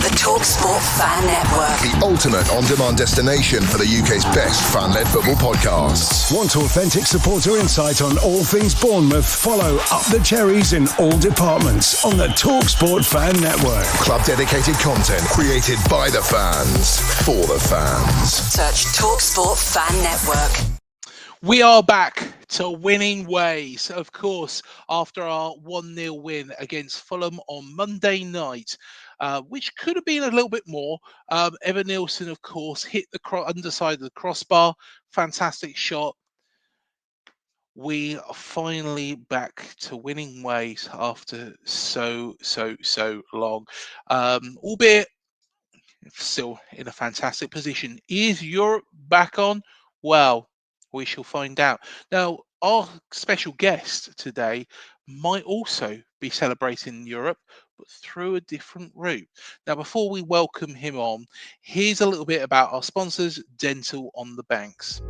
The TalkSport Fan Network. The ultimate on-demand destination for the UK's best fan-led football podcasts. Want authentic supporter insight on all things Bournemouth? Follow Up the Cherries in all departments on the TalkSport Fan Network. Club-dedicated content created by the fans, for the fans. Search TalkSport Fan Network. We are back to winning ways, of course, after our 1-0 win against Fulham on Monday night, which could have been a little bit more. Evan Nielsen, of course, hit the underside of the crossbar. Fantastic shot. We are finally back to winning ways after so long, albeit still in a fantastic position. Is Europe back on? Well, we shall find out. Now, our special guest today might also be celebrating Europe, but through a different route. Now, before we welcome him on, here's a little bit about our sponsors, Dental on the Banks.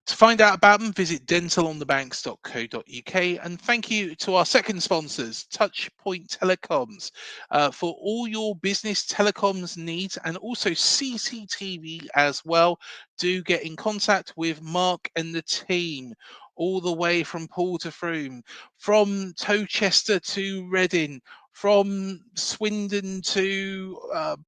To find out about them, visit dentalonthebanks.co.uk, and thank you to our second sponsors, Touchpoint Telecoms, for all your business telecoms needs and also CCTV as well. Do get in contact with Mark and the team, all the way from Poole to Frome, from Towcester to Reading, from Swindon to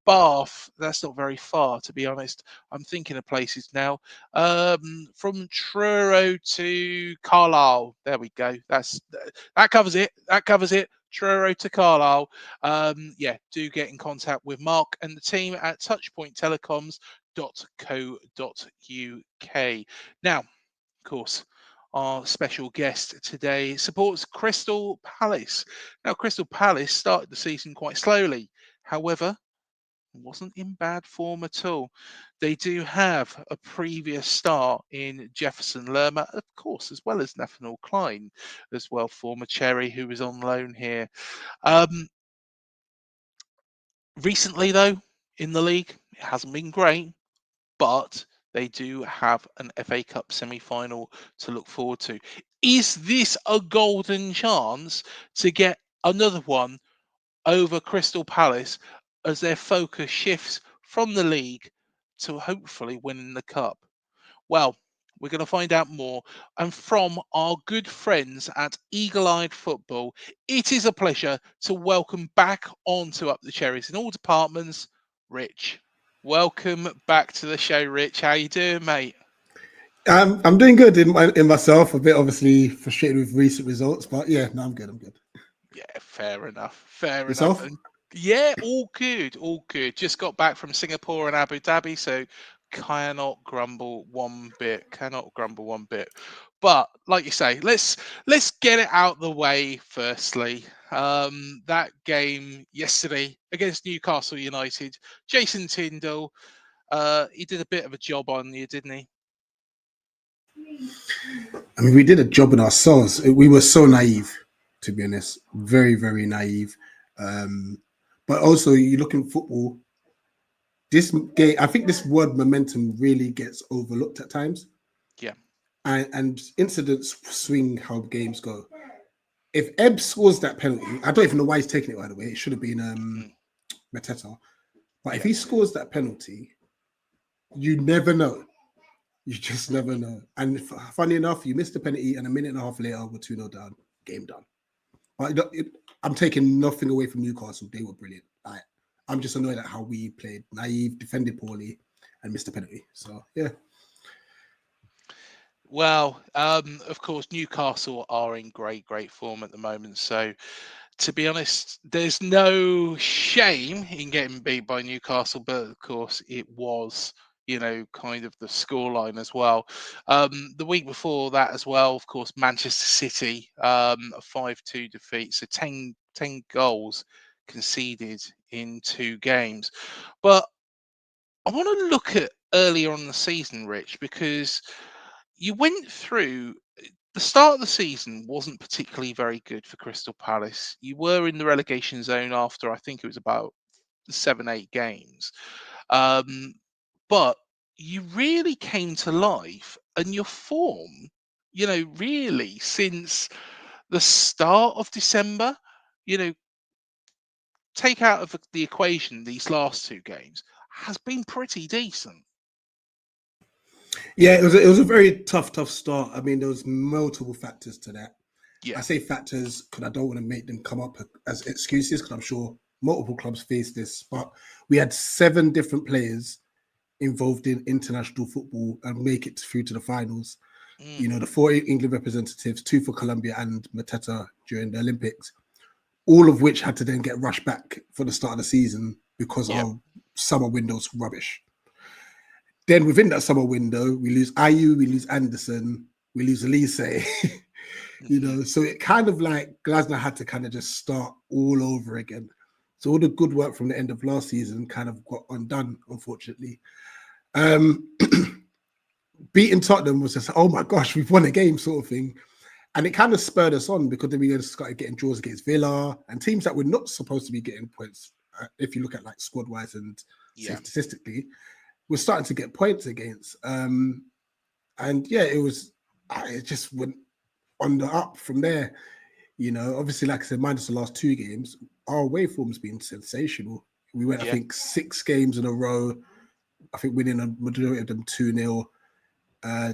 Bath. That's not very far, to be honest. I'm thinking of places now. From Truro to Carlisle. There we go. That covers it. Truro to Carlisle. Do get in contact with Mark and the team at touchpointtelecoms.co.uk. Now, of course, our special guest today supports Crystal Palace. Now, Crystal Palace started the season quite slowly. However, wasn't in bad form at all. They do have a previous start in Jefferson Lerma, of course, as well as Nathaniel Klein, as well, former Cherry, who was on loan here. Recently, though, in the league, it hasn't been great, but they do have an FA Cup semi-final to look forward to. Is this a golden chance to get another one over Crystal Palace as their focus shifts from the league to hopefully winning the cup? Well, we're going to find out more. And from our good friends at Eagle-Eyed Football, it is a pleasure to welcome back onto Up the Cherries in all departments, Rich. Welcome back to the show, Rich. How you doing, mate? I'm doing good in myself. A bit obviously frustrated with recent results, but yeah, no, I'm good. Yeah, fair enough. Enough. And yeah, all good. Just got back from Singapore and Abu Dhabi, so cannot grumble one bit. But like you say, let's get it out the way firstly. That game yesterday against Newcastle United, Jason Tindall, he did a bit of a job on you, didn't he? I mean, we did a job in ourselves. We were so naive, to be honest. Very, very naive. But also, you look in football, this game, I think this word momentum really gets overlooked at times. Yeah. And incidents swing how games go. If Ebb scores that penalty, I don't even know why he's taking it, by the way. It should have been Mateta. But if he scores that penalty, you never know. You just never know. And funny enough, you missed the penalty, and a minute and a half later, we're 2-0 down. Game done. But I'm taking nothing away from Newcastle. They were brilliant. I'm just annoyed at how we played. Naive, defended poorly, and missed the penalty. So, yeah. Well, of course, Newcastle are in great form at the moment. So, to be honest, there's no shame in getting beat by Newcastle, but of course, it was, kind of the scoreline as well. The week before that as well, of course, Manchester City, a 5-2 defeat. So 10 goals conceded in 2 games. But I want to look at earlier on in the season, Rich, because you went through the start of the season wasn't particularly very good for Crystal Palace. You were in the relegation zone after I think it was about 7-8 games. But you really came to life, and your form, really since the start of December, you know, take out of the equation these last 2 games, has been pretty decent. Yeah, it was a very tough start. I mean, there was multiple factors to that. Yeah. I say factors because I don't want to make them come up as excuses, because I'm sure multiple clubs face this. But we had 7 different players involved in international football and make it through to the finals. The 4 England representatives, 2 for Colombia and Mateta during the Olympics, all of which had to then get rushed back for the start of the season because of summer windows rubbish. Then within that summer window, we lose Ayew, we lose Anderson, we lose Elise. So it kind of like Glasner had to kind of just start all over again. So all the good work from the end of last season kind of got undone, unfortunately. Beating Tottenham was just, oh my gosh, we've won a game sort of thing. And it kind of spurred us on, because then we just started getting draws against Villa and teams that were not supposed to be getting points. If you look at like squad wise and statistically, we're starting to get points against. It just went on the up from there. Obviously, like I said, minus the last 2 games, our away form's been sensational. We went, I think, 6 games in a row, I think winning a majority of them 2-0.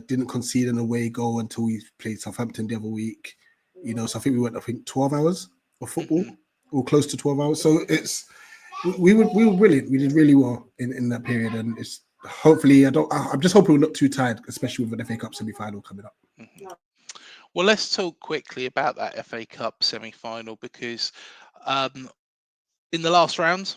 Didn't concede an away goal until we played Southampton the other week. So I think we went, 12 hours of football, or close to 12 hours. So we were brilliant. We did really well in that period, and it's hopefully I'm just hoping we're not too tired, especially with an FA Cup semi-final coming up. Well, let's talk quickly about that FA Cup semi-final, because in the last round,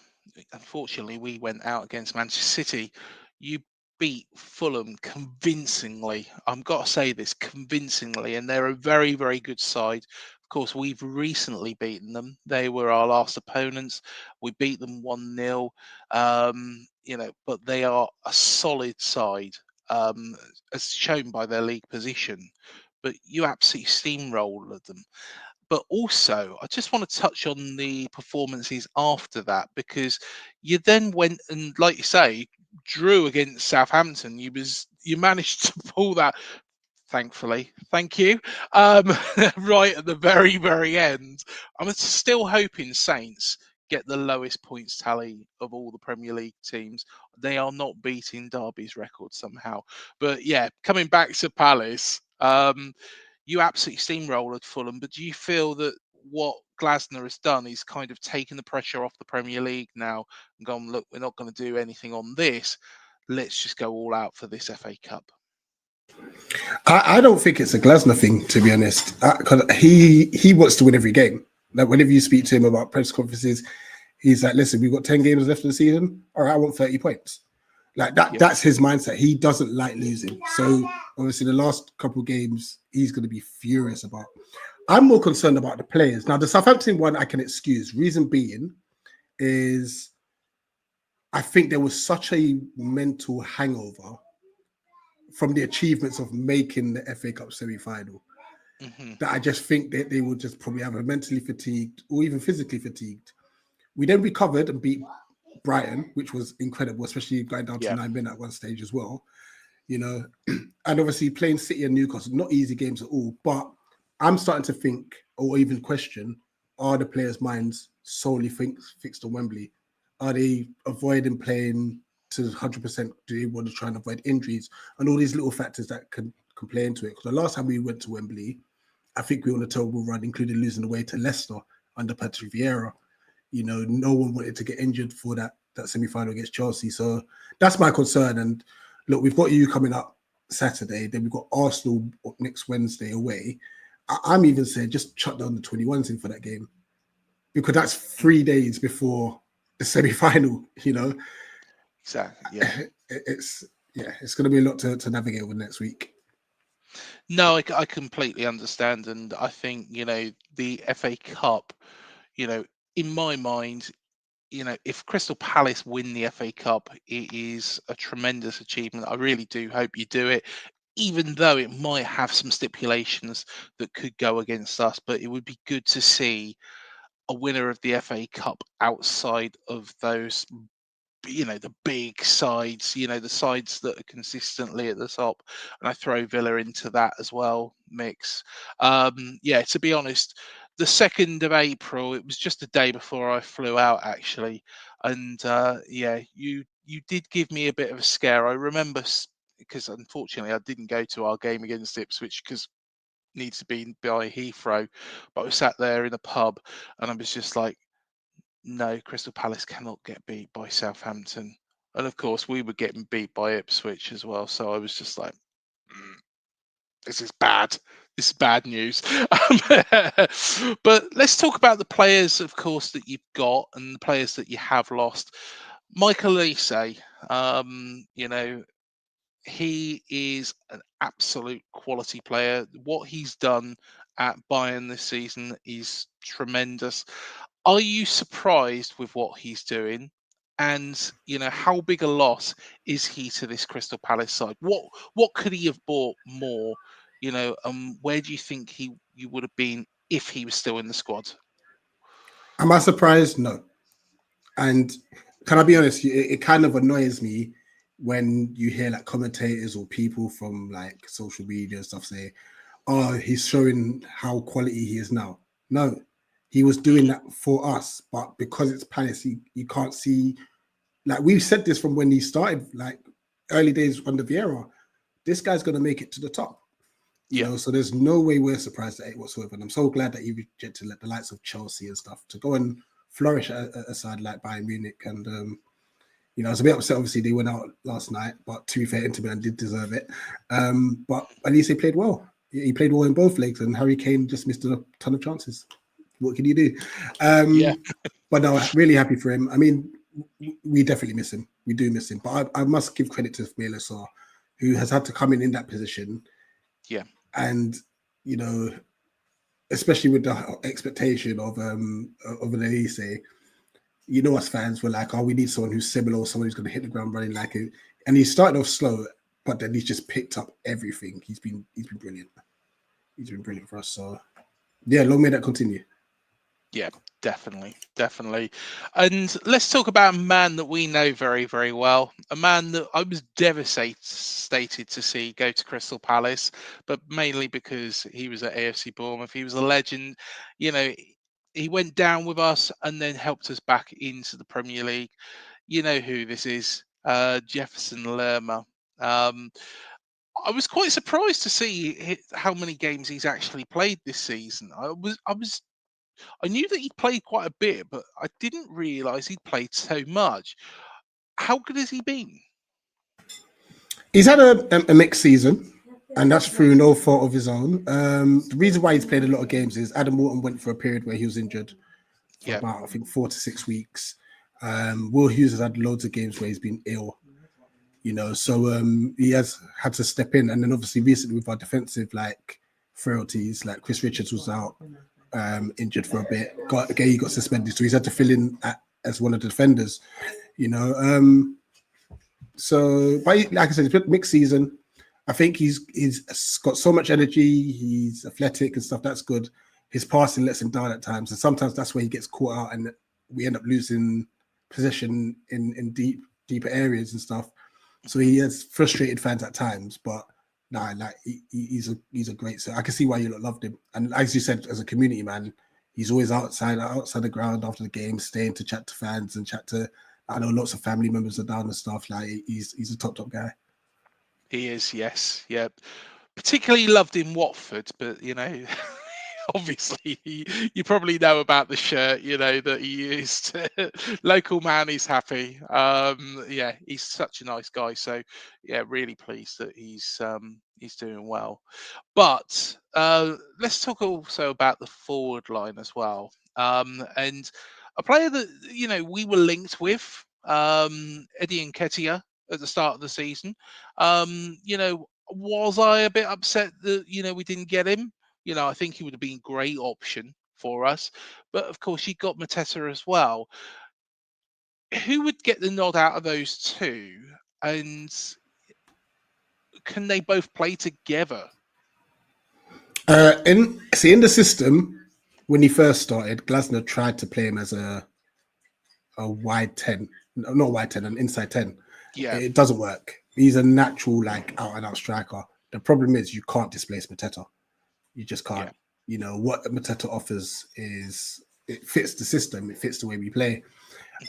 unfortunately, we went out against Manchester City. You beat Fulham convincingly. I've got to say this, convincingly, and they're a very, very good side. Of course, we've recently beaten them. They were our last opponents. We beat them 1-0, but they are a solid side, as shown by their league position. But you absolutely steamrolled them. But also, I just want to touch on the performances after that, because you then went and, like you say, drew against Southampton. You managed to pull that, thankfully. Thank you. Right at the very, very end. I'm still hoping Saints get the lowest points tally of all the Premier League teams. They are not beating Derby's record somehow. But yeah, coming back to Palace, you absolutely steamrolled Fulham. But do you feel that what Glasner has done is kind of taken the pressure off the Premier League now and gone, look, we're not going to do anything on this. Let's just go all out for this FA Cup? I don't think it's a Glasner thing, to be honest, because he wants to win every game. Like, whenever you speak to him about press conferences, he's like, listen, we've got 10 games left of the season. All right, I want 30 points. Like that. That's his mindset. He doesn't like losing. So obviously the last couple of games, he's going to be furious about. I'm more concerned about the players. Now, the Southampton one I can excuse. Reason being is I think there was such a mental hangover from the achievements of making the FA Cup semi-final that I just think that they would just probably either mentally fatigued or even physically fatigued. We then recovered and beat Brighton, which was incredible, especially going down to 9 men at one stage as well. And obviously playing City and Newcastle, not easy games at all, but I'm starting to think or even question, are the players' minds solely fixed on Wembley? Are they avoiding playing to 100% do they want to try and avoid injuries and all these little factors that can play into it. Because the last time we went to Wembley, I think we were on a terrible run, including losing away to Leicester under Patrick Vieira. You know, no one wanted to get injured for that semi-final against Chelsea. So that's my concern. And look, we've got you coming up Saturday. Then we've got Arsenal next Wednesday away. I'm even saying just chuck down the 21s in for that game, because that's 3 days before the semi-final, you know. Exactly. Yeah. It's going to be a lot to navigate over next week. No, I completely understand. And I think, you know, the FA Cup, you know, in my mind, you know, if Crystal Palace win the FA Cup, it is a tremendous achievement. I really do hope you do it, even though it might have some stipulations that could go against us. But it would be good to see a winner of the FA Cup outside of those, you know, the big sides, you know, the sides that are consistently at the top. And I throw Villa into that as well, mix. Yeah, to be honest, the 2nd of April, it was just a day before I flew out, actually. And yeah, you did give me a bit of a scare. I remember, because unfortunately I didn't go to our game against Ipswich because needs to be by Heathrow, but I sat there in a pub and I was just like, no, Crystal Palace cannot get beat by Southampton. And of course, we were getting beat by Ipswich as well. So I was just like, this is bad. This is bad news. But let's talk about the players, of course, that you've got and the players that you have lost. Michael Olise, you know, he is an absolute quality player. What he's done at Bayern this season is tremendous. Are you surprised with what he's doing? And you know, how big a loss is he to this Crystal Palace side? What could he have bought more? You know, where do you think you would have been if he was still in the squad? Am I surprised? No. And can I be honest? It kind of annoys me when you hear like commentators or people from like social media and stuff say, "Oh, he's showing how quality he is now." No, he was doing that for us, but because it's Palace, you can't see. Like we've said this from when he started, like early days under Vieira. This guy's going to make it to the top. You know, so there's no way we're surprised at it whatsoever. And I'm so glad that he rejected like the likes of Chelsea and stuff to go and flourish at a side like Bayern Munich. And you know, I was a bit upset. Obviously, they went out last night, but to be fair, Inter Milan did deserve it. But at least he played well. He played well in both legs, and Harry Kane just missed a ton of chances. What can you do? But no, really happy for him. I mean, we definitely miss him. We do miss him. But I must give credit to Ismaila Sarr, who has had to come in that position. Yeah. And, you know, especially with the expectation of an Olise, you know, us fans were like, oh, we need someone who's similar, someone who's going to hit the ground running like it. And he started off slow, but then he's just picked up everything. He's been brilliant. He's been brilliant for us. So, yeah, long may that continue. Yeah, definitely. And let's talk about a man that we know very, very well. A man that I was devastated to see go to Crystal Palace, but mainly because he was at AFC Bournemouth. He was a legend. You know, he went down with us and then helped us back into the Premier League. You know who this is, Jefferson Lerma. I was quite surprised to see how many games he's actually played this season. I knew that he played quite a bit, but I didn't realise he'd played so much. How good has he been? He's had a mixed season, and that's through no fault of his own. The reason why he's played a lot of games is Adam Morton went for a period where he was injured for about, I think, 4 to 6 weeks. Will Hughes has had loads of games where he's been ill, you know, so he has had to step in. And then obviously recently with our defensive like frailties, like Chris Richards was out injured for a bit. He got suspended, so he's had to fill in as one of the defenders, you know. So, but like I said, it's mixed season. I think he's got so much energy. He's athletic and stuff. That's good. His passing lets him down at times, and sometimes that's where he gets caught out, and we end up losing possession in deeper areas and stuff. So he has frustrated fans at times, but nah, like he's a great. So I can see why you loved him. And as you said, as a community man, he's always outside the ground after the game, staying to chat to fans and chat to I know lots of family members are down and stuff. Like he's a top guy. He is, yes, yeah. Particularly loved in Watford, but obviously you probably know about the shirt, that he used. Local man, he's happy. Yeah, he's such a nice guy. So yeah, really pleased that he's doing well. But let's talk also about the forward line as well. And a player that we were linked with, Eddie Nketiah, at the start of the season. Was I a bit upset that we didn't get him? I think he would have been a great option for us. But of course, you got Mateta as well. Who would get the nod out of those two? And can they both play together? In the system, when he first started, Glasner tried to play him as a wide 10, not wide 10, an inside 10. Yeah, it doesn't work. He's a natural out and out striker. The problem is you can't displace Mateta. You just can't. Yeah. What Mateta offers is it fits the system. It fits the way we play.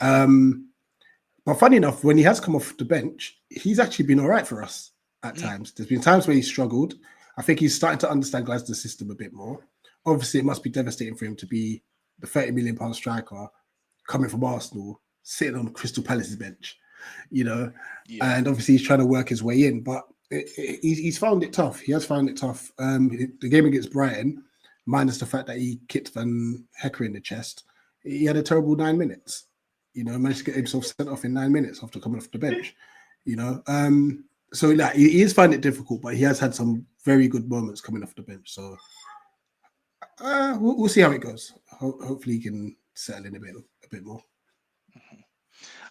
But funny enough, when he has come off the bench, he's actually been all right for us at times. There's been times where he's struggled. I think he's starting to understand Glasner's system a bit more. Obviously, it must be devastating for him to be the £30 million striker coming from Arsenal, sitting on Crystal Palace's bench, and obviously he's trying to work his way in, but he's found it tough. He has found it tough. The game against Brighton, minus the fact that he kicked Van Hecker in the chest, he had a terrible 9 minutes. Managed to get himself sent off in 9 minutes after coming off the bench. So he is finding it difficult, but he has had some very good moments coming off the bench. So we'll see how it goes. Hopefully he can settle in a bit more.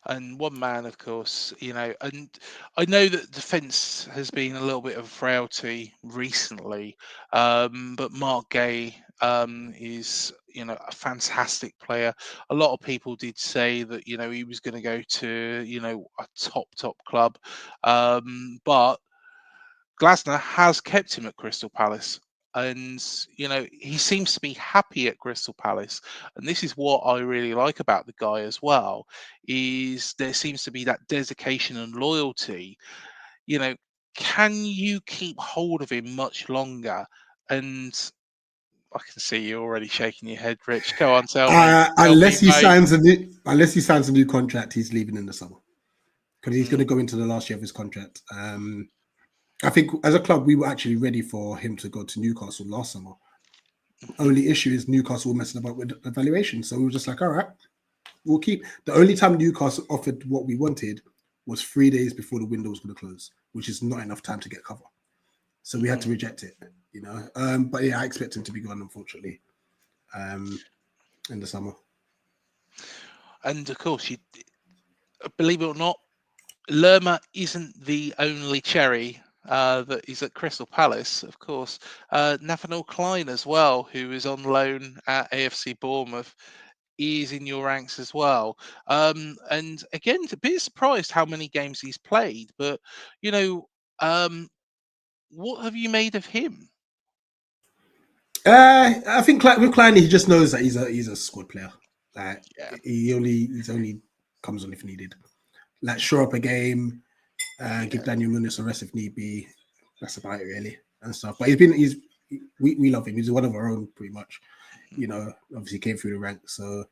And one man, of course, and I know that defence has been a little bit of a frailty recently, but Mark Gay is, a fantastic player. A lot of people did say that, he was going to go to, a top club, but Glasner has kept him at Crystal Palace. And he seems to be happy at Crystal Palace, and this is what I really like about the guy as well, is there seems to be that dedication and loyalty. Can you keep hold of him much longer? And I can see you already shaking your head, Rich. Go on, tell me. Unless he signs a new contract, he's leaving in the summer because he's going to go into the last year of his contract. I think as a club, we were actually ready for him to go to Newcastle last summer. Only issue is Newcastle were messing about with the valuation. So we were just like, all right, we'll keep. The only time Newcastle offered what we wanted was 3 days before the window was going to close, which is not enough time to get cover. So we had to reject it, But yeah, I expect him to be gone, unfortunately, in the summer. And of course, believe it or not, Lerma isn't the only cherry that is at Crystal Palace. Of course, Nathaniel Klein as well, who is on loan at AFC Bournemouth, is in your ranks as well. And again, a bit surprised how many games he's played, but what have you made of him? I think with Klein, he just knows that he's a squad player. He only comes on if needed. Shore up a game, give Daniel Muniz a rest if need be. That's about it, really, and stuff. But we love him. He's one of our own, pretty much. Obviously came through the ranks. So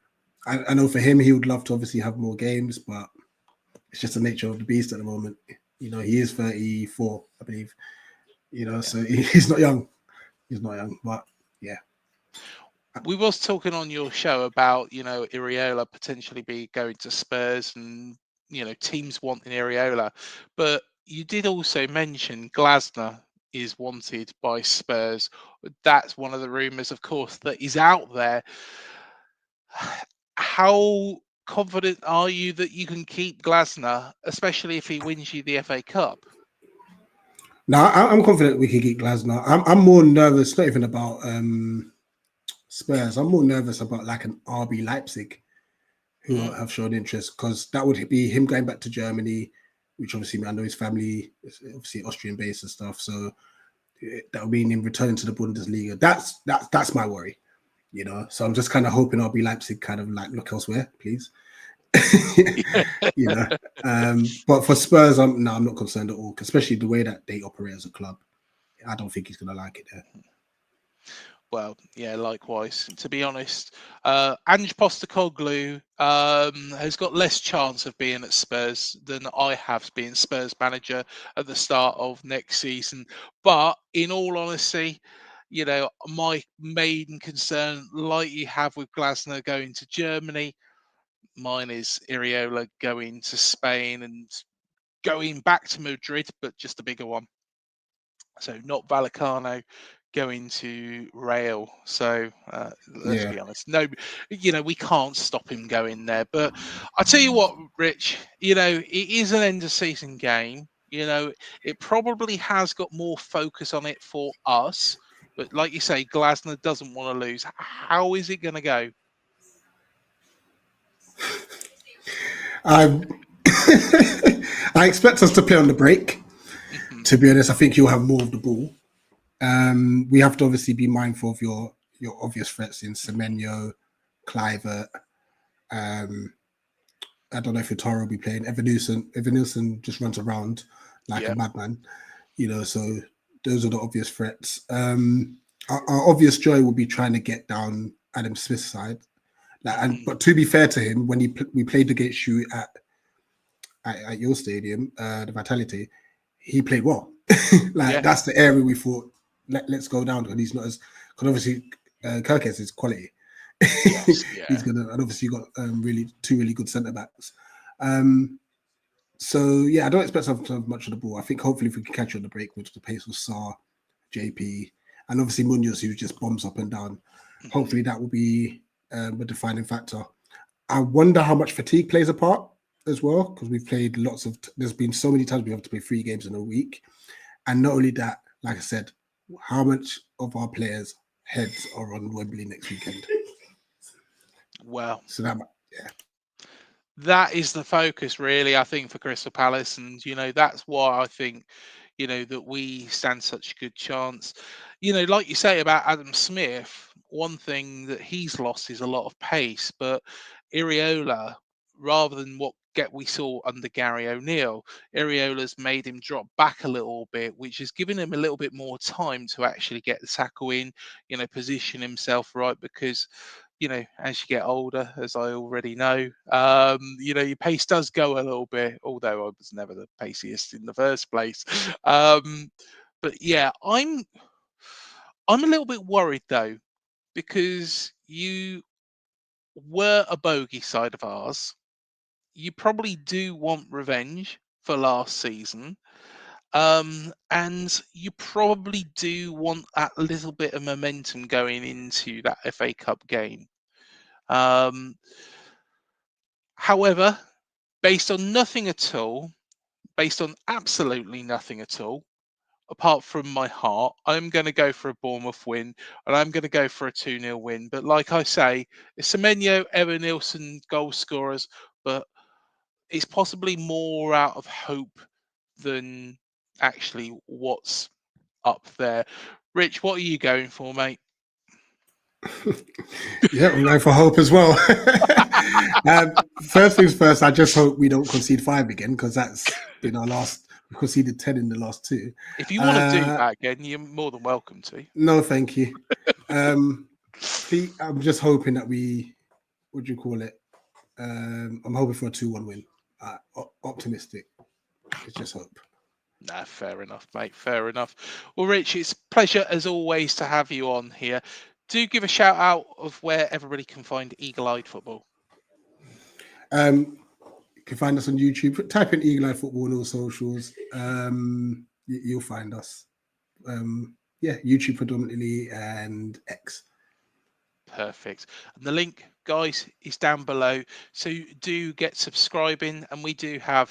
I know for him, he would love to obviously have more games, but it's just the nature of the beast at the moment. He is 34, I believe. So he's not young. He's not young, but yeah. We was talking on your show about Iriola potentially going to Spurs and teams wanting Iriola, but you did also mention Glasner is wanted by Spurs. That's one of the rumours, of course, that is out there. How confident are you that you can keep Glasner, especially if he wins you the FA Cup? No, I'm confident we can keep Glasner. I'm more nervous, not even about Spurs. I'm more nervous about an RB Leipzig who have shown interest, because that would be him going back to Germany, which obviously I know his family is obviously Austrian based and stuff. So that would mean him returning to the Bundesliga. That's my worry, So I'm just kind of hoping RB Leipzig kind of look elsewhere, please. you know. But for Spurs, I'm not concerned at all, especially the way that they operate as a club. I don't think he's going to like it there. Well, yeah, likewise. To be honest, Ange Postecoglou has got less chance of being at Spurs than I have being Spurs manager at the start of next season. But in all honesty, you know, my main concern, like you have with Glasner going to Germany, mine is Iriola going to Spain and going back to Madrid, but just a bigger one. So not Vallecano going to Rail. So let's Yeah. be honest. No, you know, we can't stop him going there. But I tell you what, Rich, you know, it is an end of season game. You know, it probably has got more focus on it for us. But like you say, Glasner doesn't want to lose. How is it going to go? I expect us to play on the break. To be honest, I think you'll have more of the ball. We have to obviously be mindful of your obvious threats in Semenyo, Clivert. I don't know if Utara will be playing. Evanilson just runs around like a madman, you know. So those are the obvious threats. Our obvious joy will be trying to get down Adam Smith's side. But to be fair to him, when we played against you at your stadium, the Vitality, he played well. That's the area we thought let's go down, and he's not as because obviously Kirkes is quality. Yes, He's gonna, and obviously you got two really good centre backs. So yeah, I don't expect us to have much of the ball. I think hopefully if we can catch you on the break with the pace of Sarr, JP, and obviously Munoz, who just bombs up and down. Hopefully that will be a defining factor. I wonder how much fatigue plays a part as well, because we've played there's been so many times we have to play 3 games in a week. And not only that, like I said, how much of our players' heads are on Wembley next weekend? Well, so that that is the focus, really, I think, for Crystal Palace. And, you know, that's why I think, you know, that we stand such a good chance. You know, like you say about Adam Smith, one thing that he's lost is a lot of pace. But Iriola, rather than what we saw under Gary O'Neill, Iriola's made him drop back a little bit, which has given him a little bit more time to actually get the tackle in, you know, position himself right, because, you know, as you get older, as I already know, you know, your pace does go a little bit, although I was never the paciest in the first place. But yeah, I'm a little bit worried though, because you were a bogey side of ours. You probably do want revenge for last season. And you probably do want that little bit of momentum going into that FA Cup game. However, based on nothing at all, based on absolutely nothing at all, apart from my heart, I'm going to go for a Bournemouth win, and I'm going to go for a 2-0 win. But like I say, it's Semenyo, Evan Nilsson goal scorers, but it's possibly more out of hope than actually what's up there. Rich, what are you going for, mate? Yeah, I'm going for hope as well. First things first, I just hope we don't concede 5 again, because that's been our last. We conceded 10 in the last 2. If you want to do that again, you're more than welcome to. No, thank you. Please, I'm just hoping that we, what do you call it? I'm hoping for a 2-1 win. Optimistic. It's just hope. Nah, fair enough, mate. Fair enough. Well, Rich, it's a pleasure as always to have you on here. Do give a shout out of where everybody can find Eagle Eyed Football. You can find us on YouTube. Type in Eagle Eyed Football on all socials. You'll find us. YouTube predominantly and X. Perfect. And the link, guys, is down below. So do get subscribing, and we do have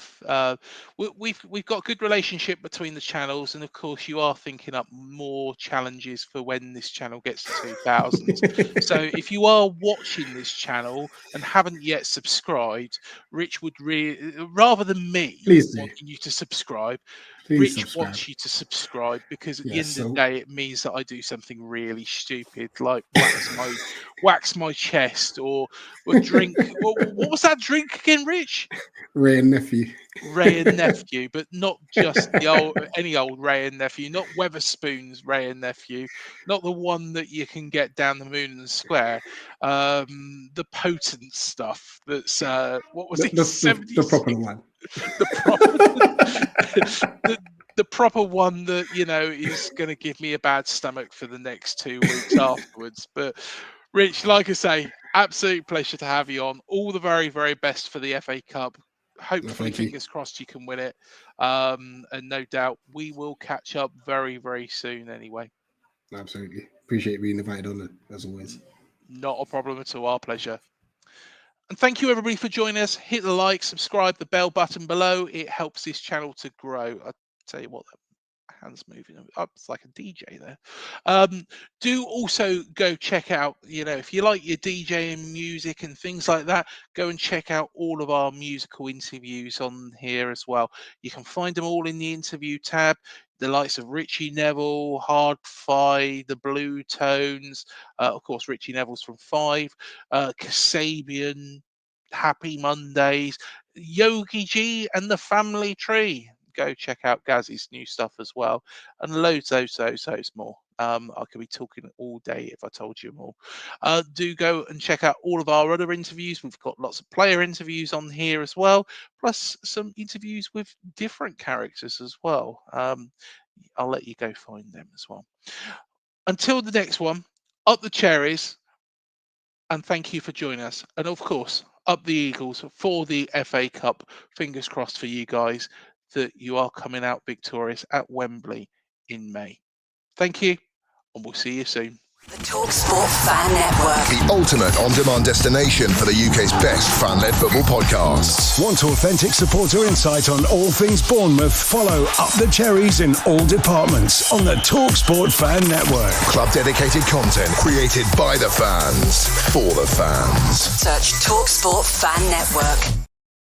we've got a good relationship between the channels, and of course you are thinking up more challenges for when this channel gets to 2000. So if you are watching this channel and haven't yet subscribed, Rich would rather than me Please do. wanting you to subscribe, Please Rich subscribe. wants you to subscribe because at the Yeah, end of so the day, it means that I do something really stupid, like wax my chest or drink. What was that drink again, Rich? Ray and nephew. Ray and nephew, but not just any old Ray and nephew, not Weatherspoon's Ray and nephew, not the one that you can get down the Moon and Square. The potent stuff. That's what was it? The proper one. The proper. the proper one that is going to give me a bad stomach for the next 2 weeks afterwards. But Rich, like I say, absolute pleasure to have you on. All the very, very best for the FA Cup. Hopefully, fingers crossed, you can win it. And no doubt we will catch up very, very soon anyway. Absolutely. Appreciate being invited on, as always. Not a problem at all. Our pleasure. And thank you, everybody, for joining us. Hit the like, subscribe, the bell button below. It helps this channel to grow. I'll tell you what, that hand's moving up. It's like a DJ there. Do also go check out, if you like your DJing music and things like that, go and check out all of our musical interviews on here as well. You can find them all in the interview tab. The likes of Richie Neville, Hard Fi, the Blue Tones, of course, Richie Neville's from 5, Kasabian, Happy Mondays, Yogi G and the Family Tree. Go check out Gazzy's new stuff as well, and loads more. I could be talking all day if I told you more. Do go and check out all of our other interviews. We've got lots of player interviews on here as well, plus some interviews with different characters as well. I'll let you go find them as well. Until the next one, up the Cherries, and thank you for joining us. And of course, up the Eagles for the FA Cup. Fingers crossed for you guys that you are coming out victorious at Wembley in May. Thank you, and we'll see you soon. The TalkSport Fan Network. The ultimate on-demand destination for the UK's best fan-led football podcasts. Want authentic supporter insight on all things Bournemouth? Follow Up the Cherries in all departments on the TalkSport Fan Network. Club-dedicated content created by the fans, for the fans. Search TalkSport Fan Network.